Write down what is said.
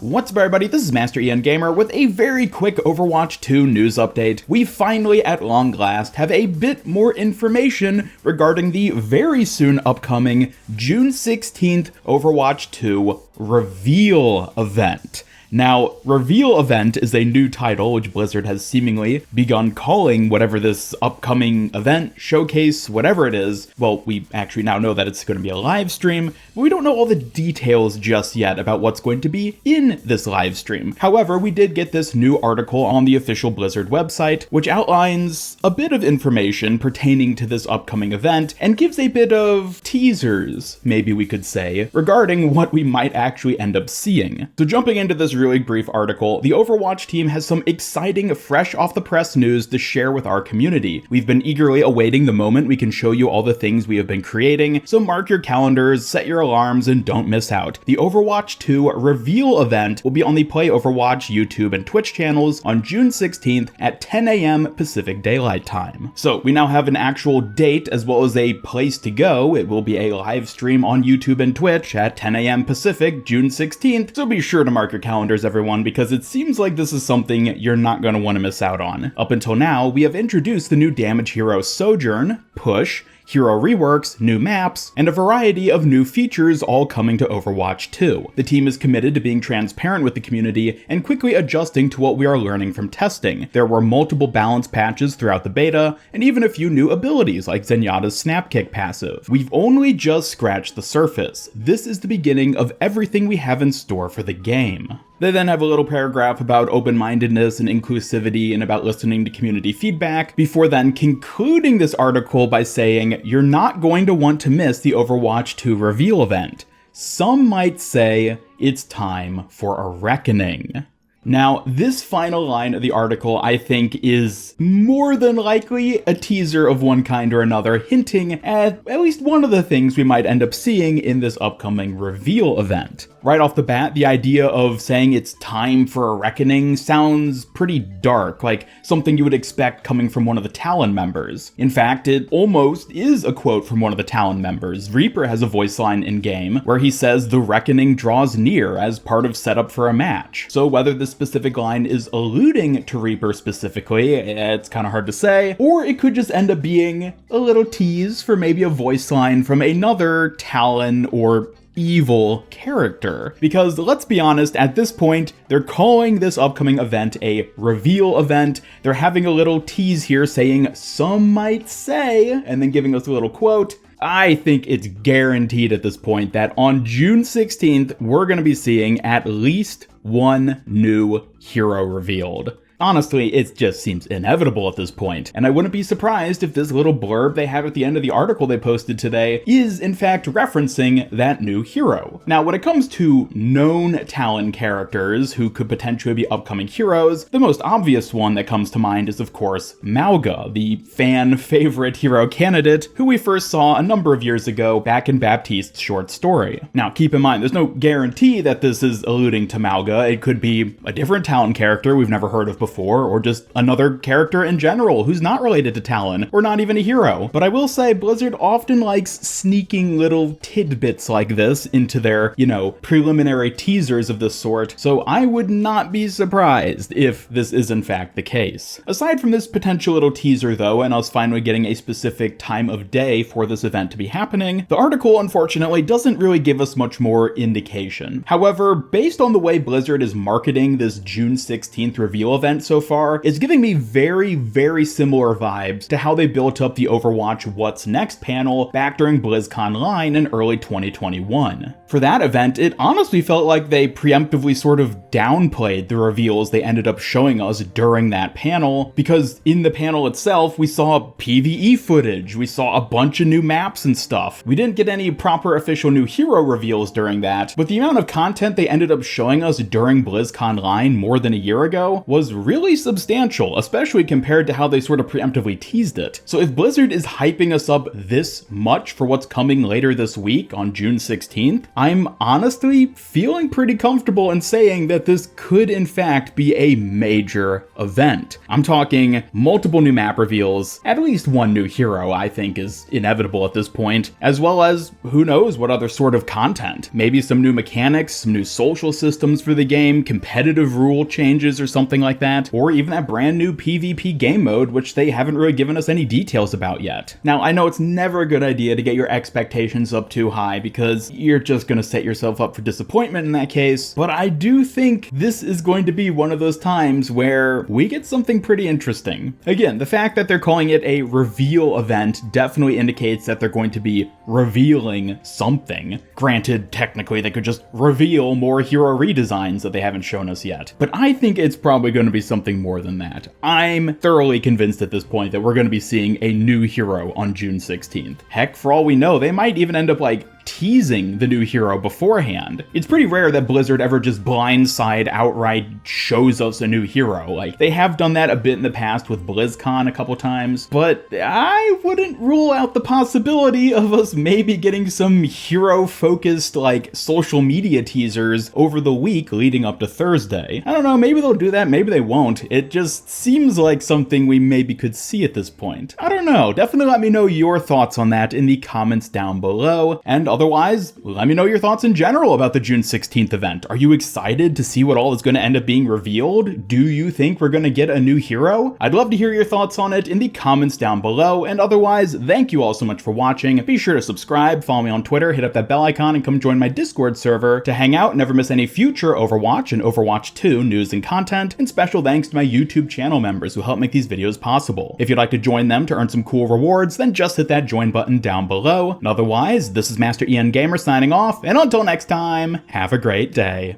What's up everybody, this is Master Ian Gamer with a very quick Overwatch 2 news update. We finally at long last have a bit more information regarding the very soon upcoming June 16th Overwatch 2 reveal event. Now, Reveal Event is a new title which Blizzard has seemingly begun calling whatever this upcoming event, showcase, whatever it is. Well, we actually now know that it's going to be a live stream, but we don't know all the details just yet about what's going to be in this live stream. However, we did get this new article on the official Blizzard website, which outlines a bit of information pertaining to this upcoming event and gives a bit of teasers, maybe we could say, regarding what we might actually end up seeing. So jumping into this really brief article, the Overwatch team has some exciting, fresh off the press news to share with our community. We've been eagerly awaiting the moment we can show you all the things we have been creating, so mark your calendars, set your alarms, and don't miss out. The Overwatch 2 reveal event will be on the Play Overwatch YouTube and Twitch channels on June 16th at 10 a.m. Pacific Daylight Time. So we now have an actual date as well as a place to go. It will be a live stream on YouTube and Twitch at 10 a.m. Pacific, June 16th, so be sure to mark your calendars, everyone, because it seems like this is something you're not going to want to miss out on. Up until now, we have introduced the new damage hero Sojourn, Push, hero reworks, new maps, and a variety of new features all coming to Overwatch 2. The team is committed to being transparent with the community and quickly adjusting to what we are learning from testing. There were multiple balance patches throughout the beta, and even a few new abilities like Zenyatta's Snap Kick passive. We've only just scratched the surface. This is the beginning of everything we have in store for the game. They then have a little paragraph about open-mindedness and inclusivity and about listening to community feedback, before then concluding this article by saying, you're not going to want to miss the Overwatch 2 reveal event. Some might say it's time for a reckoning. Now, this final line of the article, I think, is more than likely a teaser of one kind or another, hinting at least one of the things we might end up seeing in this upcoming reveal event. Right off the bat, the idea of saying it's time for a reckoning sounds pretty dark, like something you would expect coming from one of the Talon members. In fact, it almost is a quote from one of the Talon members. Reaper has a voice line in-game where he says the reckoning draws near as part of setup for a match. So whether this specific line is alluding to Reaper specifically, it's kind of hard to say, or it could just end up being a little tease for maybe a voice line from another Talon or evil character. Because let's be honest, at this point, they're calling this upcoming event a reveal event. They're having a little tease here saying, some might say, and then giving us a little quote. I think it's guaranteed at this point that on June 16th, we're going to be seeing at least one new hero revealed. Honestly, it just seems inevitable at this point, and I wouldn't be surprised if this little blurb they have at the end of the article they posted today is in fact referencing that new hero. Now, when it comes to known Talon characters who could potentially be upcoming heroes, the most obvious one that comes to mind is of course Mauga, the fan favorite hero candidate who we first saw a number of years ago back in Baptiste's short story. Now, keep in mind, there's no guarantee that this is alluding to Mauga. It could be a different Talon character we've never heard of before, or just another character in general who's not related to Talon, or not even a hero. But I will say, Blizzard often likes sneaking little tidbits like this into their, preliminary teasers of this sort, so I would not be surprised if this is in fact the case. Aside from this potential little teaser though, and us finally getting a specific time of day for this event to be happening, the article unfortunately doesn't really give us much more indication. However, based on the way Blizzard is marketing this June 16th reveal event so far, it's giving me very, very similar vibes to how they built up the Overwatch What's Next panel back during BlizzCon Line in early 2021. For that event, it honestly felt like they preemptively sort of downplayed the reveals they ended up showing us during that panel, because in the panel itself, we saw PvE footage, we saw a bunch of new maps and stuff. We didn't get any proper official new hero reveals during that, but the amount of content they ended up showing us during BlizzCon Line more than a year ago was really substantial, especially compared to how they sort of preemptively teased it. So if Blizzard is hyping us up this much for what's coming later this week on June 16th, I'm honestly feeling pretty comfortable in saying that this could in fact be a major event. I'm talking multiple new map reveals, at least one new hero I think is inevitable at this point, as well as who knows what other sort of content. Maybe some new mechanics, some new social systems for the game, competitive rule changes or something like that, or even that brand new PvP game mode which they haven't really given us any details about yet. Now I know it's never a good idea to get your expectations up too high because you're just going to set yourself up for disappointment in that case, but I do think this is going to be one of those times where we get something pretty interesting. Again, the fact that they're calling it a reveal event definitely indicates that they're going to be revealing something. Granted, technically they could just reveal more hero redesigns that they haven't shown us yet, but I think it's probably going to be something more than that. I'm thoroughly convinced at this point that we're going to be seeing a new hero on June 16th. Heck, for all we know, they might even end up teasing the new hero beforehand. It's pretty rare that Blizzard ever just blindside outright shows us a new hero. They have done that a bit in the past with BlizzCon a couple times, but I wouldn't rule out the possibility of us maybe getting some hero-focused social media teasers over the week leading up to Thursday. I don't know, maybe they'll do that, maybe they won't. It just seems like something we maybe could see at this point. I don't know, definitely let me know your thoughts on that in the comments down below, and otherwise, let me know your thoughts in general about the June 16th event. Are you excited to see what all is going to end up being revealed? Do you think we're going to get a new hero? I'd love to hear your thoughts on it in the comments down below, and otherwise, thank you all so much for watching. Be sure to subscribe, follow me on Twitter, hit up that bell icon, and come join my Discord server to hang out and never miss any future Overwatch and Overwatch 2 news and content, and special thanks to my YouTube channel members who help make these videos possible. If you'd like to join them to earn some cool rewards, then just hit that join button down below. And otherwise, this is Master Ian Gamer signing off, and until next time, have a great day.